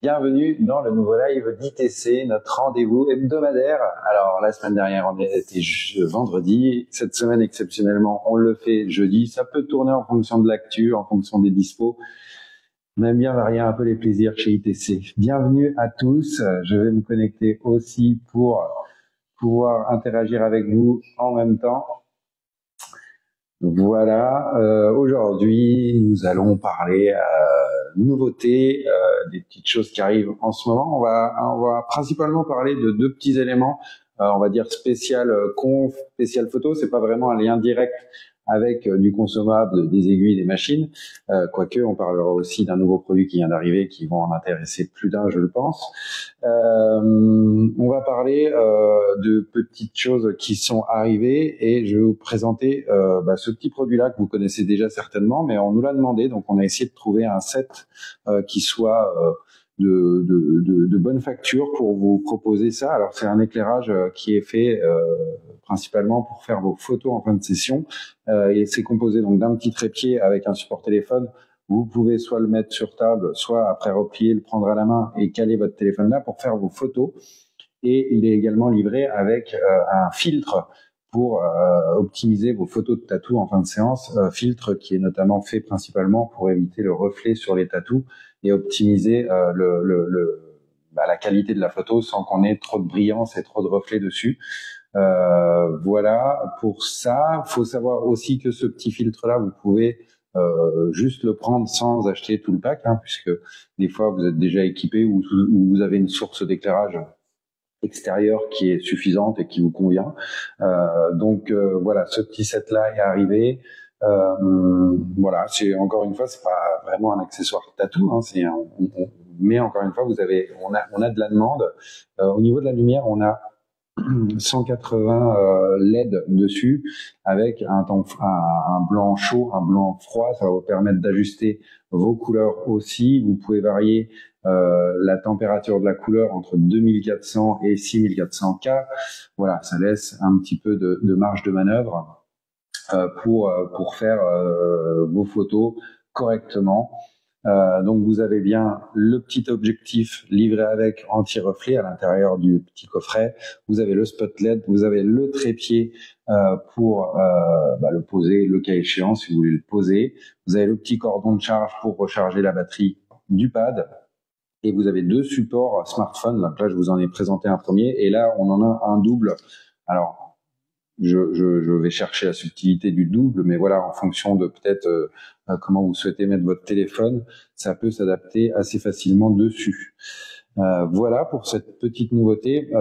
Bienvenue dans le nouveau live d'ITC, notre rendez-vous hebdomadaire. Alors, la semaine dernière, on était vendredi. Cette semaine, exceptionnellement, on le fait jeudi. Ça peut tourner en fonction de l'actu, en fonction des dispos. On aime bien varier un peu les plaisirs chez ITC. Bienvenue à tous. Je vais me connecter aussi pour pouvoir interagir avec vous en même temps. Voilà, aujourd'hui, nous allons parler nouveautés, des petites choses qui arrivent en ce moment. On va principalement parler de deux petits éléments, on va dire spécial conf, spécial photo. C'est pas vraiment un lien direct avec du consommable, des aiguilles, des machines, quoique on parlera aussi d'un nouveau produit qui vient d'arriver, qui vont en intéresser plus d'un, je le pense. On va parler de petites choses qui sont arrivées et je vais vous présenter ce petit produit-là que vous connaissez déjà certainement, mais on nous l'a demandé, donc on a essayé de trouver un set qui soit de bonne facture pour vous proposer ça. Alors c'est un éclairage qui est fait principalement pour faire vos photos en fin de session et c'est composé donc d'un petit trépied avec un support téléphone. Vous pouvez soit le mettre sur table, soit après replier, le prendre à la main et caler votre téléphone là pour faire vos photos. Et il est également livré avec un filtre pour optimiser vos photos de tatou en fin de séance, filtre qui est notamment fait principalement pour éviter le reflet sur les tatous et optimiser la qualité de la photo sans qu'on ait trop de brillance et trop de reflets dessus. Voilà, pour ça, faut savoir aussi que ce petit filtre-là, vous pouvez juste le prendre sans acheter tout le pack, puisque des fois vous êtes déjà équipé ou vous avez une source d'éclairage extérieure qui est suffisante et qui vous convient. Donc voilà, ce petit set-là est arrivé. Voilà, c'est encore une fois, c'est pas vraiment un accessoire tatou, mais encore une fois, on a de la demande. Au niveau de la lumière, on a 180 LED dessus avec un blanc chaud, un blanc froid. Ça va vous permettre d'ajuster vos couleurs aussi. Vous pouvez varier la température de la couleur entre 2400 et 6400 K. Voilà, ça laisse un petit peu de marge de manœuvre pour faire vos photos correctement. Donc vous avez bien le petit objectif livré avec anti-reflet à l'intérieur du petit coffret. Vous avez le spot LED, vous avez le trépied pour le poser le cas échéant si vous voulez le poser. Vous avez le petit cordon de charge pour recharger la batterie du pad. Et vous avez deux supports smartphone. Donc là, je vous en ai présenté un premier. Et là, on en a un double. Alors, je vais chercher la subtilité du double, mais voilà, en fonction de peut-être comment vous souhaitez mettre votre téléphone, ça peut s'adapter assez facilement dessus. Voilà pour cette petite nouveauté.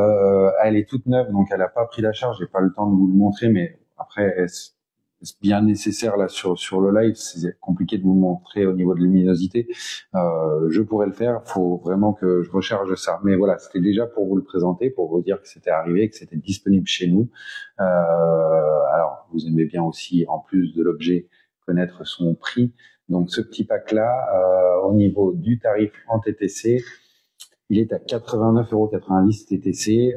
Elle est toute neuve, donc elle n'a pas pris la charge. J'ai pas le temps de vous le montrer, mais après, est-ce bien nécessaire là sur le live, c'est compliqué de vous montrer au niveau de luminosité. Je pourrais le faire, faut vraiment que je recharge ça. Mais voilà, c'était déjà pour vous le présenter, pour vous dire que c'était arrivé, que c'était disponible chez nous. Alors, vous aimez bien aussi, en plus de l'objet, connaître son prix. Donc, ce petit pack-là, au niveau du tarif en TTC, il est à 89,90 € TTC.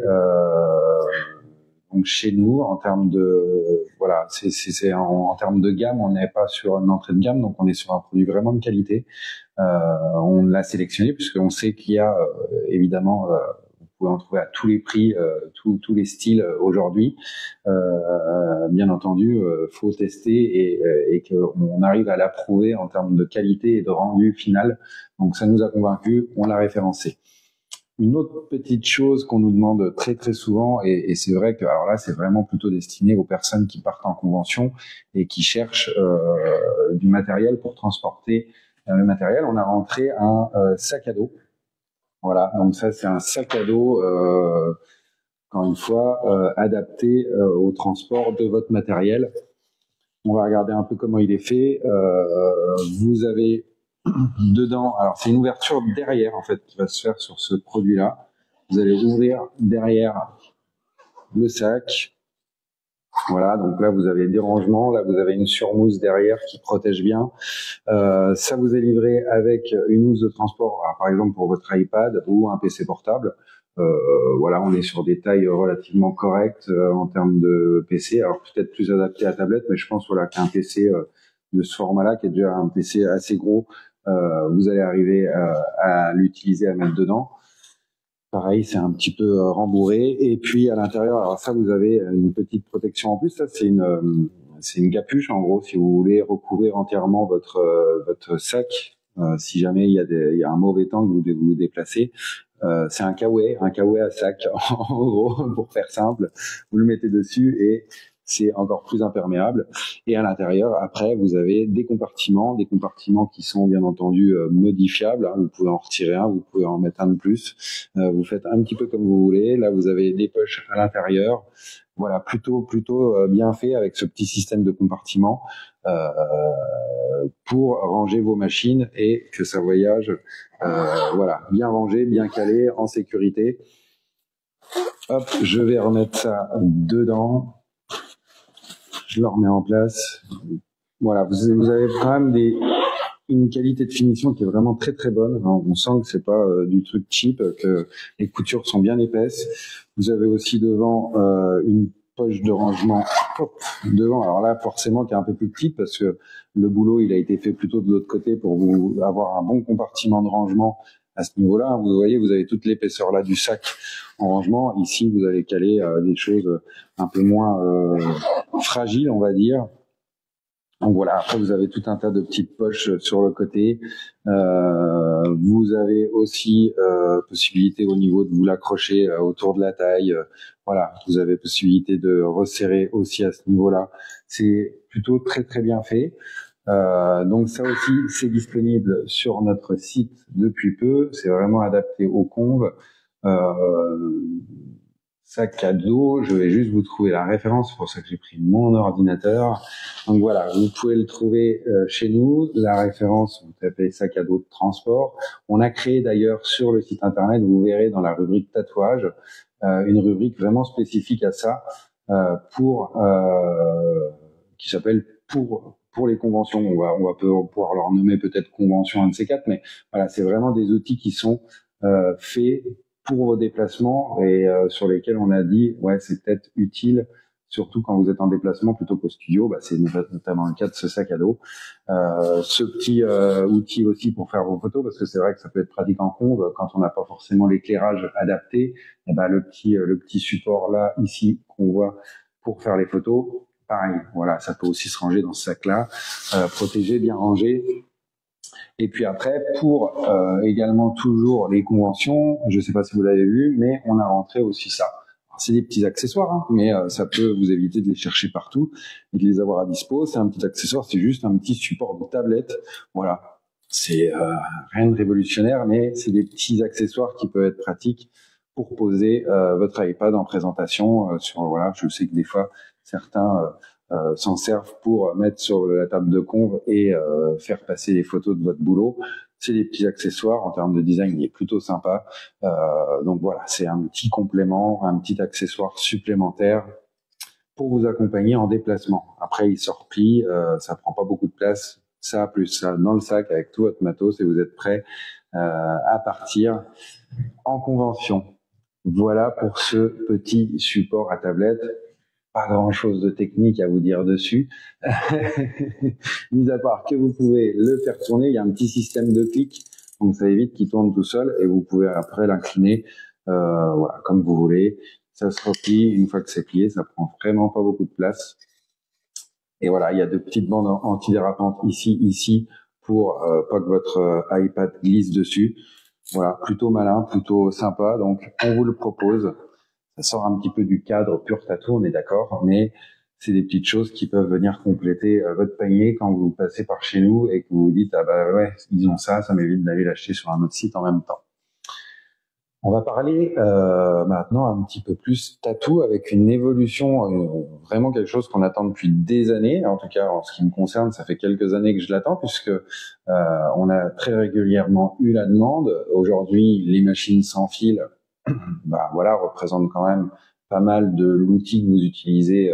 Donc chez nous, en termes de en termes de gamme, on n'est pas sur une entrée de gamme, donc on est sur un produit vraiment de qualité. On l'a sélectionné puisqu'on sait qu'il y a évidemment, vous pouvez en trouver à tous les prix, tous les styles aujourd'hui. Bien entendu, faut tester et qu'on arrive à l'approuver en termes de qualité et de rendu final. Donc ça nous a convaincus, on l'a référencé. Une autre petite chose qu'on nous demande très très souvent, et c'est vrai que alors là c'est vraiment plutôt destiné aux personnes qui partent en convention et qui cherchent du matériel pour transporter le matériel. On a rentré un sac à dos. Voilà, donc ça c'est un sac à dos, encore une fois, adapté au transport de votre matériel. On va regarder un peu comment il est fait. Vous avez dedans, alors c'est une ouverture derrière en fait qui va se faire sur ce produit-là. Vous allez ouvrir derrière le sac. Voilà, donc là vous avez des rangements, là vous avez une surmousse derrière qui protège bien. Ça vous est livré avec une housse de transport, alors, par exemple pour votre iPad ou un PC portable. Voilà, on est sur des tailles relativement correctes en termes de PC. Alors peut-être plus adapté à tablette, mais je pense voilà qu'un PC de ce format-là, qui est déjà un PC assez gros, vous allez arriver à l'utiliser, à mettre dedans. Pareil, c'est un petit peu rembourré. Et puis à l'intérieur, alors ça, vous avez une petite protection en plus. Ça, c'est une capuche en gros, si vous voulez recouvrir entièrement votre sac. Si jamais il y a un mauvais temps que vous déplacez, c'est un kawaii à sac en gros, pour faire simple. Vous le mettez dessus et c'est encore plus imperméable. Et à l'intérieur, après, vous avez des compartiments qui sont bien entendu modifiables. Hein. Vous pouvez en retirer un, vous pouvez en mettre un de plus. Vous faites un petit peu comme vous voulez. Là, vous avez des poches à l'intérieur. Voilà, plutôt bien fait avec ce petit système de compartiments pour ranger vos machines et que ça voyage, voilà, bien rangé, bien calé, en sécurité. Hop, je vais remettre ça dedans. Je le remets en place. Voilà, vous avez quand même une qualité de finition qui est vraiment très très bonne. On sent que c'est pas du truc cheap, que les coutures sont bien épaisses. Vous avez aussi devant une poche de rangement devant. Alors là, forcément, qui est un peu plus petite parce que le boulot, il a été fait plutôt de l'autre côté pour vous avoir un bon compartiment de rangement à ce niveau-là. Vous voyez, vous avez toute l'épaisseur là du sac en rangement. Ici, vous allez caler des choses un peu moins fragiles, on va dire. Donc voilà, après vous avez tout un tas de petites poches sur le côté. Vous avez aussi possibilité au niveau de vous l'accrocher autour de la taille. Voilà, vous avez possibilité de resserrer aussi à ce niveau-là. C'est plutôt très très bien fait. Donc ça aussi, c'est disponible sur notre site depuis peu. C'est vraiment adapté aux conves. Sac à dos, je vais juste vous trouver la référence, c'est pour ça que j'ai pris mon ordinateur. Donc voilà, vous pouvez le trouver chez nous. La référence, vous tapez sac à dos de transport. On a créé d'ailleurs sur le site internet, vous verrez dans la rubrique tatouage, une rubrique vraiment spécifique à ça, qui s'appelle pour les conventions. On va pouvoir leur nommer peut-être convention, un de ces quatre, mais voilà, c'est vraiment des outils qui sont faits pour vos déplacements et sur lesquels on a dit ouais, c'est peut-être utile, surtout quand vous êtes en déplacement plutôt qu'au studio. Bah, c'est notamment le cas de ce sac à dos. Ce petit outil aussi pour faire vos photos, parce que c'est vrai que ça peut être pratique en conve quand on n'a pas forcément l'éclairage adapté. Et ben le petit support là ici qu'on voit pour faire les photos, pareil. Voilà, ça peut aussi se ranger dans ce sac-là, protégé, bien rangé. Et puis après, pour également toujours les conventions, je ne sais pas si vous l'avez vu, mais on a rentré aussi ça. C'est des petits accessoires, hein, mais ça peut vous éviter de les chercher partout et de les avoir à dispo. C'est un petit accessoire, c'est juste un petit support de tablette. Voilà, c'est rien de révolutionnaire, mais c'est des petits accessoires qui peuvent être pratiques pour poser votre iPad en présentation. Voilà, je sais que des fois, certains s'en servent pour mettre sur la table de conve et faire passer les photos de votre boulot. C'est des petits accessoires. En termes de design, il est plutôt sympa. Donc voilà, c'est un petit complément, un petit accessoire supplémentaire pour vous accompagner en déplacement. Après, il se replie, ça prend pas beaucoup de place. Ça, plus ça dans le sac avec tout votre matos et vous êtes prêt à partir en convention. Voilà pour ce petit support à tablette. Pas grand-chose de technique à vous dire dessus, mis à part que vous pouvez le faire tourner. Il y a un petit système de clic, donc ça évite qu'il tourne tout seul et vous pouvez après l'incliner, voilà, comme vous voulez. Ça se replie. Une fois que c'est plié, ça prend vraiment pas beaucoup de place. Et voilà, il y a de petites bandes antidérapantes ici, pour pas que votre iPad glisse dessus. Voilà, plutôt malin, plutôt sympa. Donc, on vous le propose. Ça sort un petit peu du cadre pur tatou, on est d'accord, mais c'est des petites choses qui peuvent venir compléter votre panier quand vous passez par chez nous et que vous vous dites ah bah ouais, ils ont ça m'évite d'aller l'acheter sur un autre site en même temps. On va parler maintenant un petit peu plus tatou avec une évolution, vraiment quelque chose qu'on attend depuis des années. En tout cas, en ce qui me concerne, ça fait quelques années que je l'attends puisque on a très régulièrement eu la demande. Aujourd'hui, les machines sans fil, bah voilà, représentent quand même pas mal de l'outil que vous utilisez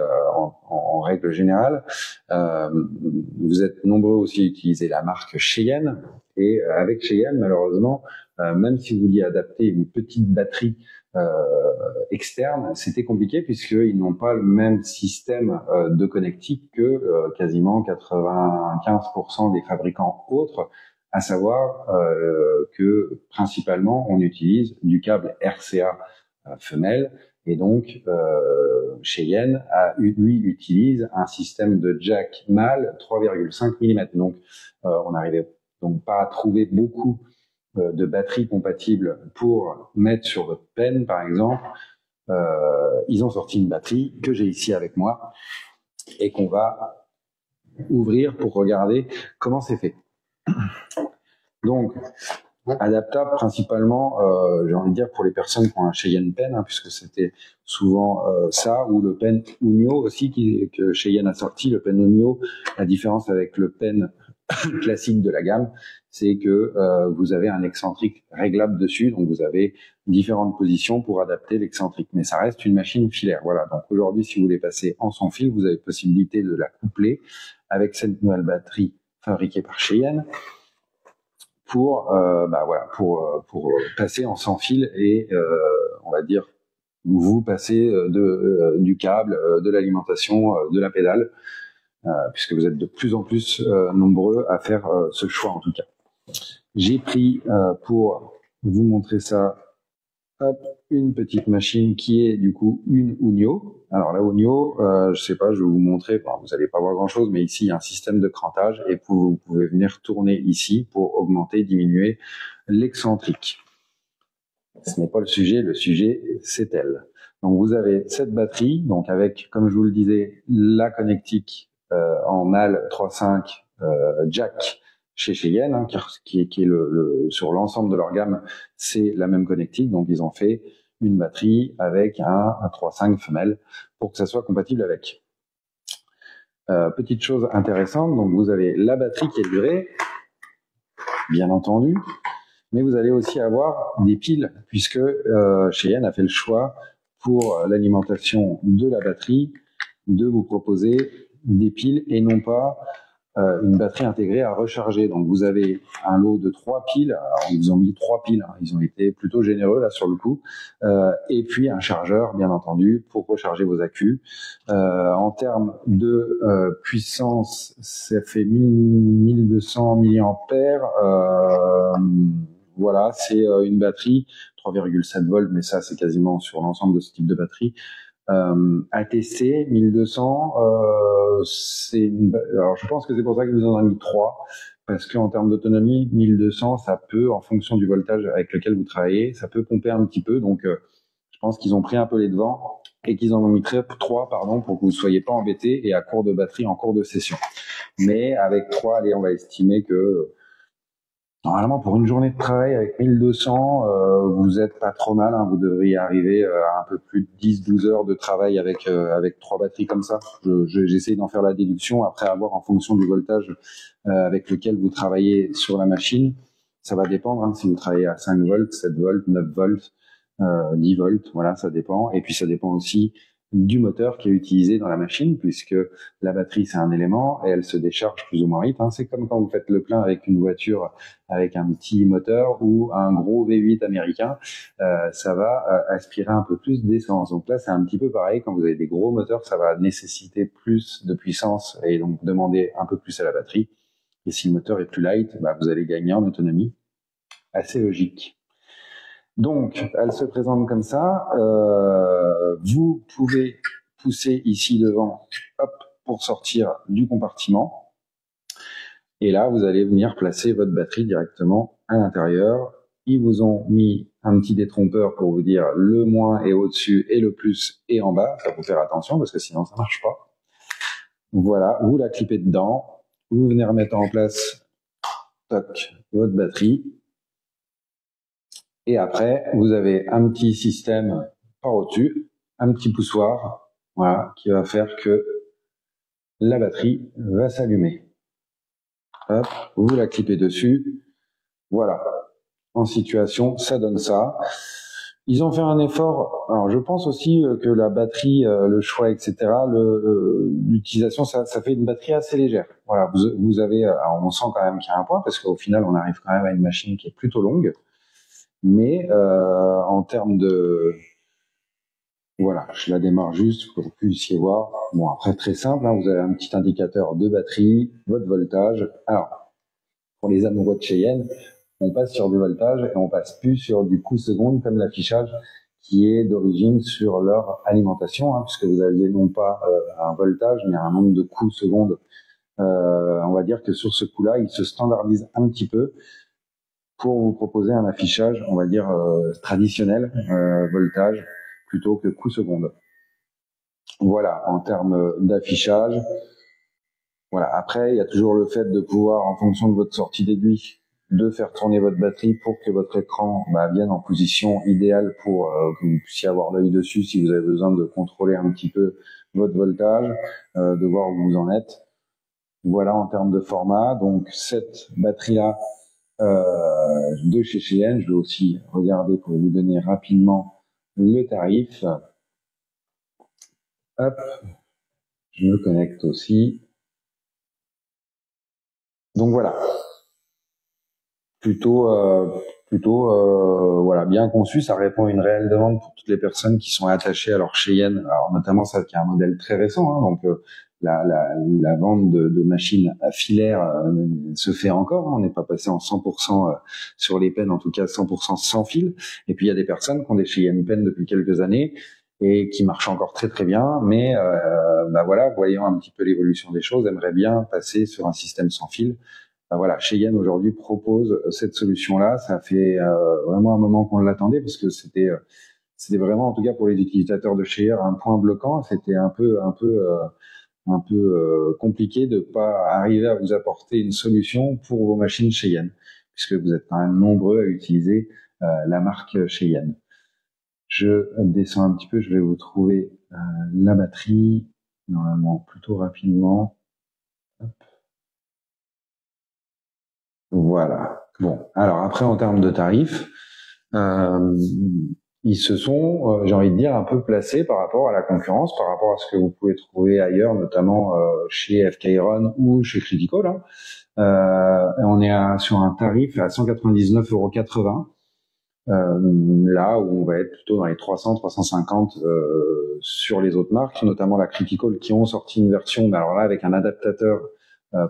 en règle générale. Vous êtes nombreux aussi à utiliser la marque Cheyenne. Et avec Cheyenne, malheureusement, même si vous vouliez adapter une petite batterie externe, c'était compliqué puisqu'ils n'ont pas le même système de connectique que quasiment 95% des fabricants autres. à savoir que principalement on utilise du câble RCA femelle, et donc Cheyenne lui utilise un système de jack mâle 3,5 mm. Donc on n'arrivait donc pas à trouver beaucoup de batteries compatibles pour mettre sur votre pen, par exemple. Ils ont sorti une batterie que j'ai ici avec moi et qu'on va ouvrir pour regarder comment c'est fait. Donc, adaptable principalement, j'ai envie de dire, pour les personnes qui ont un Cheyenne Pen, puisque c'était souvent ça, ou le Pen Unio aussi que Cheyenne a sorti, le Pen Unio. La différence avec le Pen classique de la gamme, c'est que vous avez un excentrique réglable dessus, donc vous avez différentes positions pour adapter l'excentrique, mais ça reste une machine filaire. Voilà, donc aujourd'hui, si vous voulez passer en sans fil, vous avez possibilité de la coupler avec cette nouvelle batterie fabriquée par Cheyenne pour passer en sans fil et on va dire vous passez du câble, de l'alimentation, de la pédale, puisque vous êtes de plus en plus nombreux à faire ce choix en tout cas. J'ai pris pour vous montrer ça une petite machine qui est du coup une Unio. Alors la Unio, je sais pas, je vais vous montrer, vous n'allez pas voir grand chose, mais ici il y a un système de crantage et vous pouvez venir tourner ici pour augmenter, diminuer l'excentrique. Ce n'est pas le sujet c'est elle. Donc vous avez cette batterie, donc avec, comme je vous le disais, la connectique en AL 3.5 jack chez Cheyenne, qui est sur l'ensemble de leur gamme, c'est la même connectique. Donc ils ont fait une batterie avec un 3.5 femelle pour que ça soit compatible avec. Petite chose intéressante, donc vous avez la batterie qui est livrée, bien entendu, mais vous allez aussi avoir des piles, puisque Cheyenne a fait le choix pour l'alimentation de la batterie de vous proposer des piles et non pas une batterie intégrée à recharger. Donc vous avez un lot de 3 piles, alors ils ont mis 3 piles, ils ont été plutôt généreux là sur le coup, et puis un chargeur bien entendu pour recharger vos accus. En termes de puissance, ça fait 1200 mAh. Voilà, c'est une batterie 3,7 volts, mais ça c'est quasiment sur l'ensemble de ce type de batterie. ATC 1200, alors je pense que c'est pour ça qu'ils vous en ont mis 3, parce qu'en termes d'autonomie, 1200, ça peut, en fonction du voltage avec lequel vous travaillez, ça peut pomper un petit peu, donc je pense qu'ils ont pris un peu les devants et qu'ils en ont mis 3, pour que vous ne soyez pas embêtés et à court de batterie en cours de session. Mais avec 3, allez, on va estimer que normalement, pour une journée de travail avec 1200, vous êtes pas trop mal. Vous devriez arriver à un peu plus de 10-12 heures de travail avec 3 batteries comme ça. J'essaie d'en faire la déduction après avoir en fonction du voltage avec lequel vous travaillez sur la machine. Ça va dépendre si vous travaillez à 5 volts, 7 volts, 9 volts, 10 volts. Voilà, ça dépend. Et puis ça dépend aussi du moteur qui est utilisé dans la machine, puisque la batterie c'est un élément et elle se décharge plus ou moins vite. C'est comme quand vous faites le plein avec une voiture avec un petit moteur ou un gros V8 américain, ça va aspirer un peu plus d'essence. Donc là c'est un petit peu pareil, quand vous avez des gros moteurs, ça va nécessiter plus de puissance et donc demander un peu plus à la batterie. Et si le moteur est plus light, vous allez gagner en autonomie. Assez logique. Donc, elle se présente comme ça. Vous pouvez pousser ici devant, hop, pour sortir du compartiment. Et là, vous allez venir placer votre batterie directement à l'intérieur. Ils vous ont mis un petit détrompeur pour vous dire le moins est au-dessus et le plus est en bas. Ça faut faire attention parce que sinon ça marche pas. Voilà, vous la clipez dedans. Vous venez remettre en place, toc, votre batterie. Et après, vous avez un petit système par au-dessus, un petit poussoir, voilà, qui va faire que la batterie va s'allumer. Hop, vous la clipez dessus. Voilà. En situation, ça donne ça. Ils ont fait un effort. Alors, je pense aussi que la batterie, le choix, etc., l'utilisation, ça fait une batterie assez légère. Voilà. Vous avez, alors on sent quand même qu'il y a un poids, parce qu'au final, on arrive quand même à une machine qui est plutôt longue. Mais en termes de... Voilà, je la démarre juste pour que vous puissiez voir. Bon, après, très simple, vous avez un petit indicateur de batterie, votre voltage. Alors, pour les amoureux de Cheyenne, on passe sur du voltage et on passe plus sur du coup seconde comme l'affichage qui est d'origine sur leur alimentation, puisque vous aviez non pas un voltage, mais un nombre de coups secondes. On va dire que sur ce coup-là, il se standardise un petit peu pour vous proposer un affichage, on va dire, traditionnel, voltage, plutôt que coup seconde. Voilà, en termes d'affichage. Voilà. Après, il y a toujours le fait de pouvoir, en fonction de votre sortie d'aiguille, de faire tourner votre batterie pour que votre écran vienne en position idéale pour que vous puissiez avoir l'œil dessus si vous avez besoin de contrôler un petit peu votre voltage, de voir où vous en êtes. Voilà en termes de format. Donc cette batterie-là de chez Cheyenne, je vais aussi regarder pour vous donner rapidement le tarif. Hop, je me connecte aussi. Donc voilà. Plutôt voilà, bien conçu, ça répond à une réelle demande pour toutes les personnes qui sont attachées à leur Cheyenne, alors notamment ça qui est un modèle très récent, donc la vente de machines à filaire se fait encore, on n'est pas passé en 100% sur les pennes, en tout cas 100% sans fil, et puis il y a des personnes qui ont des Cheyenne pennes depuis quelques années et qui marchent encore très très bien, mais voilà, voyant un petit peu l'évolution des choses, aimeraient bien passer sur un système sans fil. Voilà, Cheyenne aujourd'hui propose cette solution-là. Ça fait vraiment un moment qu'on l'attendait parce que c'était vraiment, en tout cas pour les utilisateurs de Cheyenne, un point bloquant. C'était un peu compliqué de pas arriver à vous apporter une solution pour vos machines Cheyenne, puisque vous êtes quand même nombreux à utiliser la marque Cheyenne. Je descends un petit peu, je vais vous trouver la batterie normalement plutôt rapidement. Hop. Voilà. Bon, alors après en termes de tarifs, ils se sont, j'ai envie de dire, un peu placés par rapport à la concurrence, par rapport à ce que vous pouvez trouver ailleurs, notamment chez FK Iron ou chez Critical. On est sur un tarif à 199,80 €. Là où on va être plutôt dans les 300-350 sur les autres marques, notamment la Critical qui ont sorti une version, mais alors là avec un adaptateur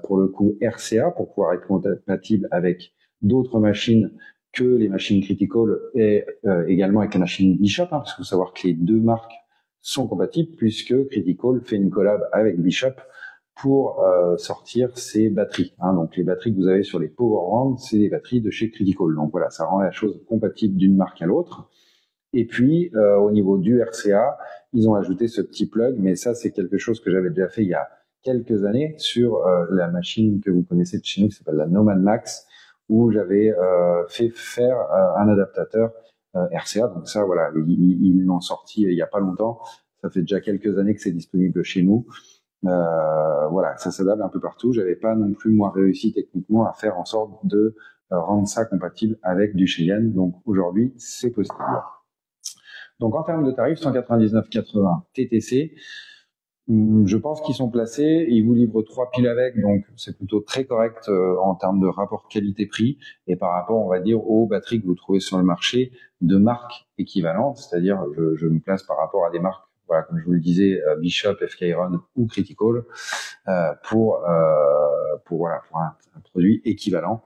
pour le coup RCA pour pouvoir être compatible avec d'autres machines que les machines Critical et également avec les machines Bishop, parce qu'il faut savoir que les deux marques sont compatibles puisque Critical fait une collab avec Bishop pour sortir ses batteries. Donc les batteries que vous avez sur les Powerwand, c'est des batteries de chez Critical. Donc voilà, ça rend la chose compatible d'une marque à l'autre. Et puis au niveau du RCA, ils ont ajouté ce petit plug, mais ça c'est quelque chose que j'avais déjà fait il y a quelques années sur la machine que vous connaissez de chez nous qui s'appelle la Nomad Max, où j'avais fait faire un adaptateur RCA. Donc ça, voilà, ils l'ont sorti il y a pas longtemps. Ça fait déjà quelques années que c'est disponible chez nous. Voilà, ça s'adapte un peu partout. J'avais pas non plus moi réussi techniquement à faire en sorte de rendre ça compatible avec du Cheyenne. Donc aujourd'hui, c'est possible. Donc en termes de tarifs, 199,80 TTC. Je pense qu'ils sont placés, ils vous livrent 3 piles avec, donc c'est plutôt très correct en termes de rapport qualité-prix et par rapport, on va dire, aux batteries que vous trouvez sur le marché de marques équivalentes, c'est-à-dire je me place par rapport à des marques, voilà, comme je vous le disais, Bishop, FK Iron ou Critical, pour un produit équivalent.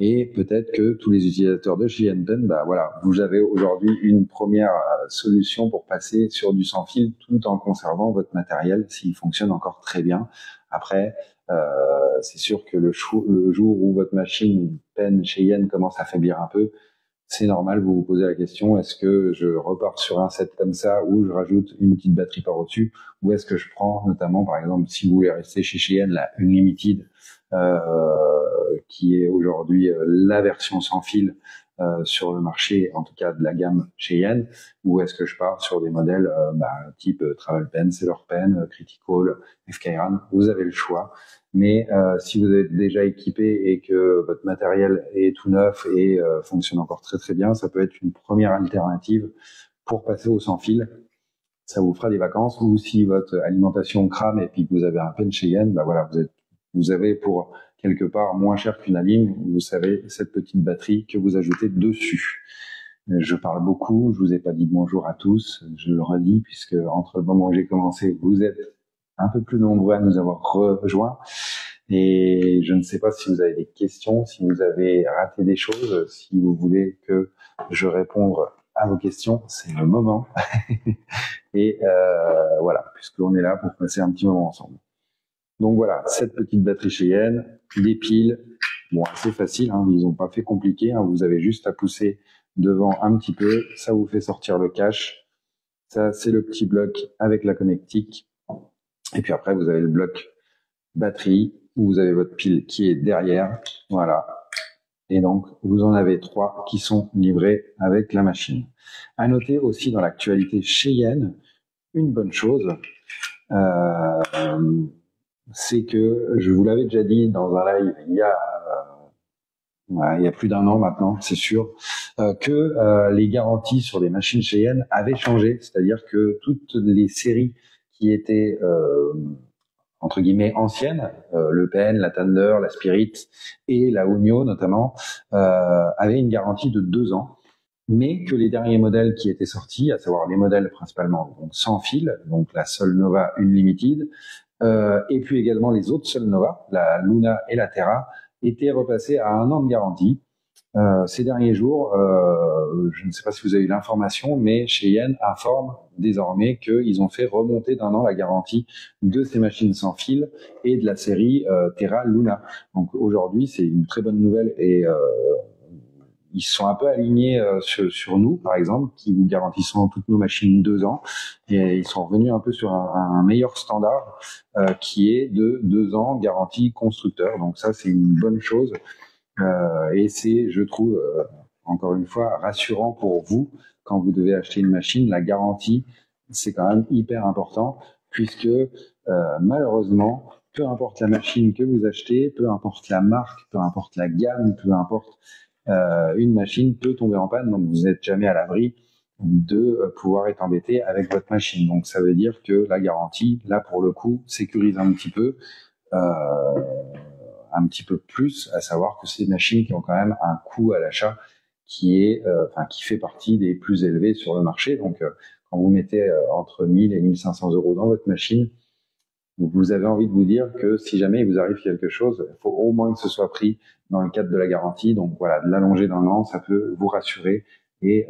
Et peut-être que tous les utilisateurs de Cheyenne Pen, voilà, vous avez aujourd'hui une première solution pour passer sur du sans fil tout en conservant votre matériel s'il fonctionne encore très bien. Après, c'est sûr que le jour où votre machine Pen Cheyenne commence à faiblir un peu, c'est normal, vous vous posez la question, est-ce que je repars sur un set comme ça ou je rajoute une petite batterie par au-dessus, ou est-ce que je prends notamment, par exemple, si vous voulez rester chez Cheyenne, la Unlimited, qui est aujourd'hui la version sans fil sur le marché, en tout cas de la gamme Cheyenne, ou est-ce que je pars sur des modèles type Travel Pen, Sailor Pen, Critical, FK Iron, vous avez le choix. Mais si vous êtes déjà équipé et que votre matériel est tout neuf et fonctionne encore très très bien, ça peut être une première alternative pour passer au sans fil. Ça vous fera des vacances. Ou si votre alimentation crame et puis que vous avez un Pen Cheyenne, voilà, vous avez pour quelque part moins cher qu'une Alim, vous savez, cette petite batterie que vous ajoutez dessus. Je parle beaucoup, je vous ai pas dit bonjour à tous, je le redis, puisque entre le moment où j'ai commencé, vous êtes un peu plus nombreux à nous avoir rejoints. Et je ne sais pas si vous avez des questions, si vous avez raté des choses, si vous voulez que je réponde à vos questions, c'est le moment. Et voilà, puisqu'on est là pour passer un petit moment ensemble. Donc voilà, cette petite batterie Cheyenne, des piles, bon assez facile, hein, ils n'ont pas fait compliqué, hein, vous avez juste à pousser devant un petit peu, ça vous fait sortir le cache. Ça c'est le petit bloc avec la connectique. Et puis après vous avez le bloc batterie où vous avez votre pile qui est derrière, voilà. Et donc vous en avez 3 qui sont livrés avec la machine. À noter aussi dans l'actualité Cheyenne, une bonne chose, c'est que je vous l'avais déjà dit dans un live il y a plus d'1 an maintenant, c'est sûr, que les garanties sur les machines Cheyenne avaient changé, c'est-à-dire que toutes les séries qui étaient entre guillemets anciennes, le Pen, la Thunder, la Spirit et la Unio notamment, avaient une garantie de 2 ans. Mais que les derniers modèles qui étaient sortis, à savoir les modèles principalement donc sans fil, donc la Solnova Unlimited, et puis également les autres Solnova, la Luna et la Terra, étaient repassés à 1 an de garantie. Ces derniers jours, je ne sais pas si vous avez eu l'information, mais Cheyenne informe désormais qu'ils ont fait remonter d'1 an la garantie de ces machines sans fil et de la série Terra Luna. Donc aujourd'hui, c'est une très bonne nouvelle et ils sont un peu alignés sur nous, par exemple, qui vous garantissons toutes nos machines 2 ans. Et ils sont revenus un peu sur un meilleur standard qui est de 2 ans garantie constructeur. Donc ça, c'est une bonne chose. Et c'est, je trouve, encore une fois, rassurant pour vous quand vous devez acheter une machine. La garantie, c'est quand même hyper important puisque malheureusement, peu importe la machine que vous achetez, peu importe la marque, peu importe la gamme, peu importe une machine peut tomber en panne, donc vous n'êtes jamais à l'abri de pouvoir être embêté avec votre machine. Donc ça veut dire que la garantie, là pour le coup, sécurise un petit peu plus, à savoir que c'est des machines qui ont quand même un coût à l'achat qui fait partie des plus élevés sur le marché. Donc quand vous mettez entre 1000 et 1500 euros dans votre machine, vous avez envie de vous dire que si jamais il vous arrive quelque chose, il faut au moins que ce soit pris dans le cadre de la garantie. Donc voilà, de l'allonger d'1 an, ça peut vous rassurer. Et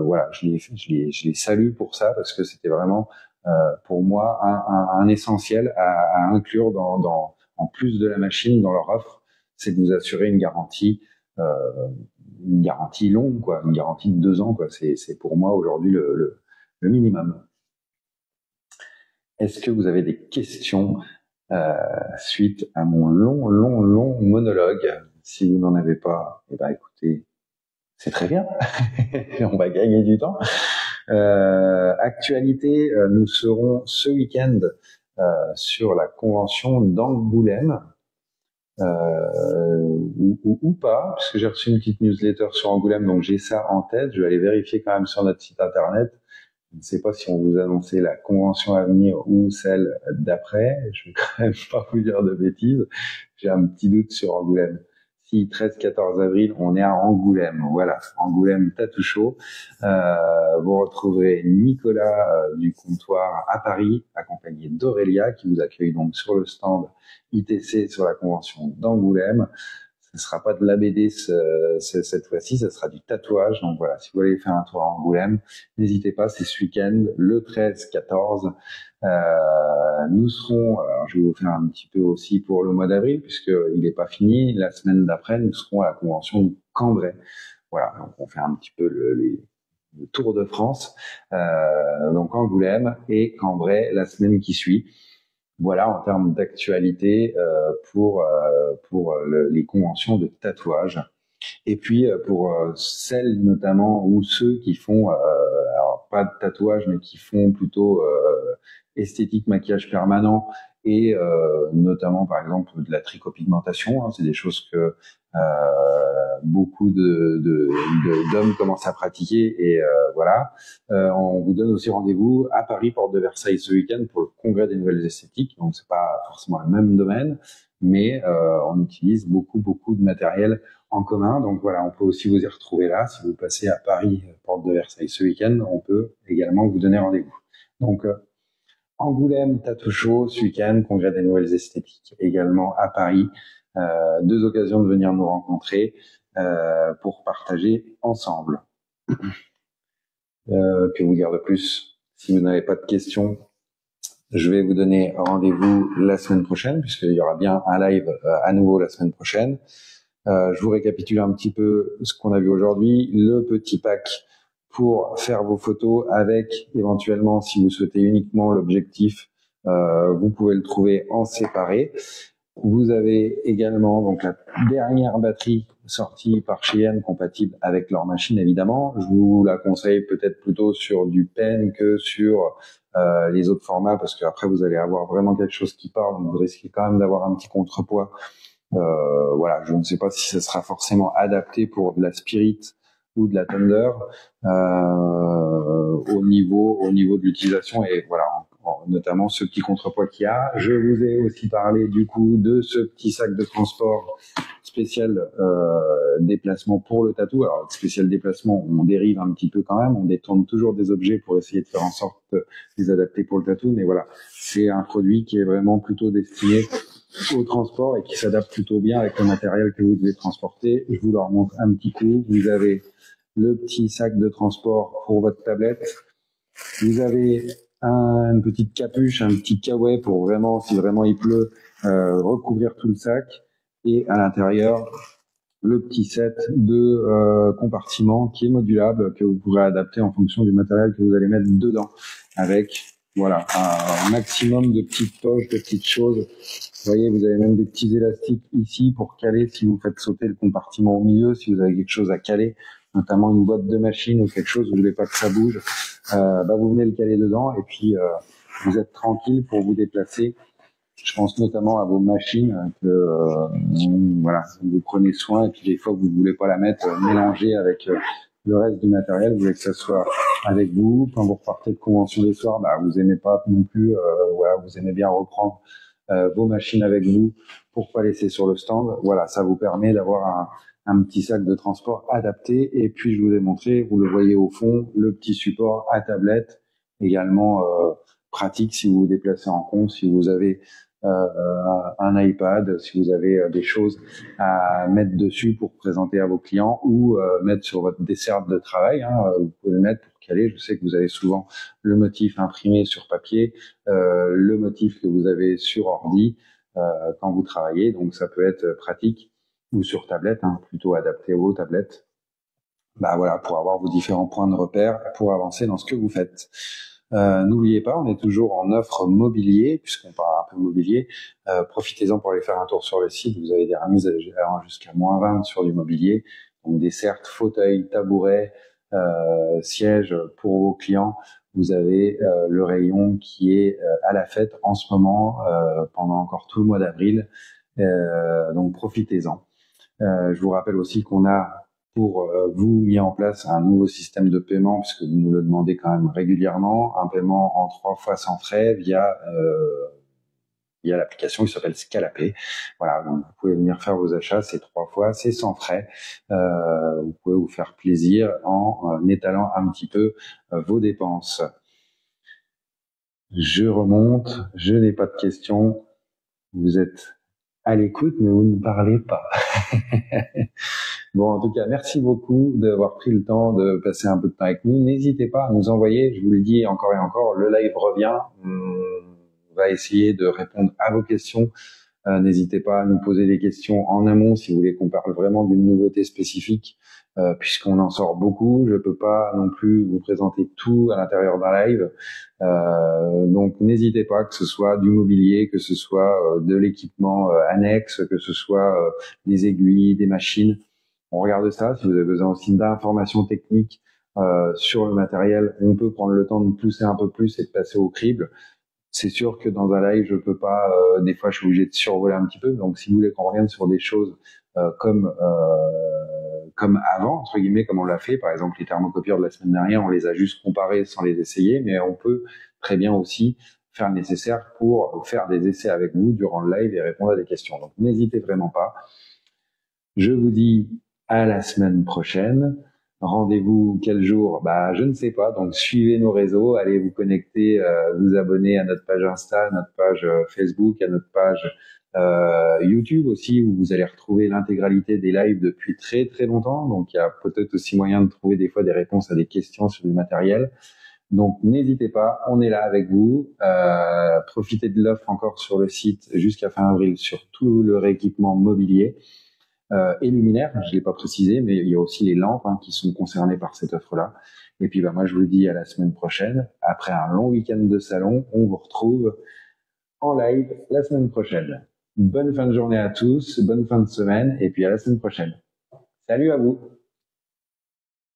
voilà, je les salue pour ça parce que c'était vraiment pour moi un essentiel à inclure en plus de la machine dans leur offre, c'est de vous assurer une garantie longue, quoi, une garantie de 2 ans, quoi. C'est pour moi aujourd'hui le minimum. Est-ce que vous avez des questions suite à mon long monologue? Si vous n'en avez pas, eh ben écoutez, c'est très bien. On va gagner du temps. Actualité, nous serons ce week-end sur la convention d'Angoulême. Ou pas, puisque j'ai reçu une petite newsletter sur Angoulême, donc j'ai ça en tête. Je vais aller vérifier quand même sur notre site internet. Je ne sais pas si on vous annonçait la convention à venir ou celle d'après. Je vais quand même pas vous dire de bêtises. J'ai un petit doute sur Angoulême. Si 13-14 avril, on est à Angoulême. Voilà, Angoulême Tattoo Show. Vous retrouverez Nicolas du comptoir à Paris, accompagné d'Aurélia, qui vous accueille donc sur le stand ITC sur la convention d'Angoulême. Ce sera pas de l'ABD cette fois-ci, ce sera du tatouage. Donc voilà, si vous voulez faire un tour à Angoulême, n'hésitez pas, c'est ce week-end, le 13-14. Nous serons, alors je vais vous faire un petit peu aussi pour le mois d'avril, puisqu'il n'est pas fini. La semaine d'après, nous serons à la convention de Cambrai. Voilà, donc on fait un petit peu le tour de France. Donc Angoulême et Cambrai la semaine qui suit. Voilà en termes d'actualité pour les conventions de tatouage. Et puis pour celles notamment ou ceux qui font alors pas de tatouage mais qui font plutôt esthétique, maquillage permanent et notamment par exemple de la tricopigmentation, hein, c'est des choses que beaucoup d'hommes commencent à pratiquer et voilà. On vous donne aussi rendez-vous à Paris, porte de Versailles ce week-end pour le congrès des nouvelles esthétiques. Donc c'est pas forcément le même domaine, mais on utilise beaucoup de matériel en commun. Donc voilà, on peut aussi vous y retrouver là. Si vous passez à Paris, porte de Versailles ce week-end, on peut également vous donner rendez-vous. Donc Angoulême Tattoo Show ce week-end, congrès des nouvelles esthétiques également à Paris. Deux occasions de venir nous rencontrer pour partager ensemble. Que vous dire de plus? Si vous n'avez pas de questions, je vais vous donner rendez-vous la semaine prochaine, puisqu'il y aura bien un live à nouveau la semaine prochaine. Je vous récapitule un petit peu ce qu'on a vu aujourd'hui. Le petit pack pour faire vos photos avec, éventuellement, si vous souhaitez uniquement l'objectif, vous pouvez le trouver en séparé. Vous avez également donc la dernière batterie sortie par Shein, compatible avec leur machine évidemment. Je vous la conseille peut-être plutôt sur du pen que sur les autres formats, parce qu'après vous allez avoir vraiment quelque chose qui part, donc vous risquez quand même d'avoir un petit contrepoids. Voilà, je ne sais pas si ce sera forcément adapté pour de la Spirit ou de la Thunder au niveau de l'utilisation, et voilà, notamment ce petit contrepoids qu'il y a. Je vous ai aussi parlé du coup de ce petit sac de transport spécial déplacement pour le tatou. Alors spécial déplacement, on dérive un petit peu quand même, on détourne toujours des objets pour essayer de faire en sorte de les adapter pour le tatou, mais voilà, c'est un produit qui est vraiment plutôt destiné au transport et qui s'adapte plutôt bien avec le matériel que vous devez transporter. Je vous le remontre un petit coup. Vous avez le petit sac de transport pour votre tablette. Vous avez une petite capuche, un petit kawaii pour vraiment, si vraiment il pleut, recouvrir tout le sac. Et à l'intérieur, le petit set de compartiments qui est modulable, que vous pourrez adapter en fonction du matériel que vous allez mettre dedans, avec voilà un maximum de petites poches, de petites choses. Vous voyez, vous avez même des petits élastiques ici pour caler si vous faites sauter le compartiment au milieu, si vous avez quelque chose à caler, notamment une boîte de machine ou quelque chose, vous voulez pas que ça bouge, vous venez le caler dedans et puis vous êtes tranquille pour vous déplacer. Je pense notamment à vos machines que voilà, vous prenez soin, et puis des fois vous ne voulez pas la mettre mélangée avec le reste du matériel, vous voulez que ça soit avec vous. Quand vous repartez de convention les soirs, vous aimez pas non plus, voilà, vous aimez bien reprendre vos machines avec vous pour pas laisser sur le stand. Voilà, ça vous permet d'avoir un petit sac de transport adapté. Et puis je vous ai montré, vous le voyez au fond, le petit support à tablette, également pratique si vous vous déplacez en compte, si vous avez un iPad, si vous avez des choses à mettre dessus pour présenter à vos clients, ou mettre sur votre dessert de travail, vous pouvez le mettre pour caler. Je sais que vous avez souvent le motif imprimé sur papier, le motif que vous avez sur ordi quand vous travaillez, donc ça peut être pratique, ou sur tablette, plutôt adapté aux tablettes. Voilà, pour avoir vos différents points de repère pour avancer dans ce que vous faites. N'oubliez pas, on est toujours en offre mobilier, puisqu'on parle un peu mobilier. Profitez-en pour aller faire un tour sur le site. Vous avez des remises jusqu'à -20 sur du mobilier. Donc des certes, fauteuils, tabourets, sièges pour vos clients. Vous avez le rayon qui est à la fête en ce moment, pendant encore tout le mois d'avril. Donc profitez-en. Je vous rappelle aussi qu'on a pour vous mis en place un nouveau système de paiement, puisque vous nous le demandez quand même régulièrement, un paiement en 3 fois sans frais via l'application qui s'appelle Scalapay. Voilà, donc vous pouvez venir faire vos achats, c'est 3 fois, c'est sans frais. Vous pouvez vous faire plaisir en étalant un petit peu vos dépenses. Je remonte, je n'ai pas de questions. Vous êtes à l'écoute, mais vous ne parlez pas. Bon, en tout cas, merci beaucoup d'avoir pris le temps de passer un peu de temps avec nous. N'hésitez pas à nous envoyer, je vous le dis encore et encore, le live revient. On va essayer de répondre à vos questions. N'hésitez pas à nous poser des questions en amont si vous voulez qu'on parle vraiment d'une nouveauté spécifique, puisqu'on en sort beaucoup. Je peux pas non plus vous présenter tout à l'intérieur d'un live. Donc n'hésitez pas, que ce soit du mobilier, que ce soit de l'équipement annexe, que ce soit des aiguilles, des machines. On regarde ça. Si vous avez besoin aussi d'informations techniques sur le matériel, on peut prendre le temps de pousser un peu plus et de passer au crible. C'est sûr que dans un live, je peux pas. Des fois, je suis obligé de survoler un petit peu. Donc, si vous voulez qu'on revienne sur des choses comme avant, entre guillemets, comme on l'a fait, par exemple les thermocopieurs de la semaine dernière, on les a juste comparés sans les essayer, mais on peut très bien aussi faire le nécessaire pour faire des essais avec vous durant le live et répondre à des questions. Donc, n'hésitez vraiment pas. Je vous dis à la semaine prochaine. Rendez-vous quel jour? Bah, je ne sais pas. Donc, suivez nos réseaux, allez vous connecter, vous abonner à notre page Insta, à notre page Facebook, à notre page YouTube aussi, où vous allez retrouver l'intégralité des lives depuis très très longtemps. Donc, il y a peut-être aussi moyen de trouver des fois des réponses à des questions sur du matériel. Donc, n'hésitez pas, on est là avec vous. Profitez de l'offre encore sur le site jusqu'à fin avril sur tout le rééquipement mobilier. Et luminaires, je l'ai pas précisé, mais il y a aussi les lampes qui sont concernées par cette offre-là. Et puis moi je vous dis à la semaine prochaine. Après un long week-end de salon, on vous retrouve en live la semaine prochaine. Bonne fin de journée à tous, bonne fin de semaine, et puis à la semaine prochaine. Salut à vous!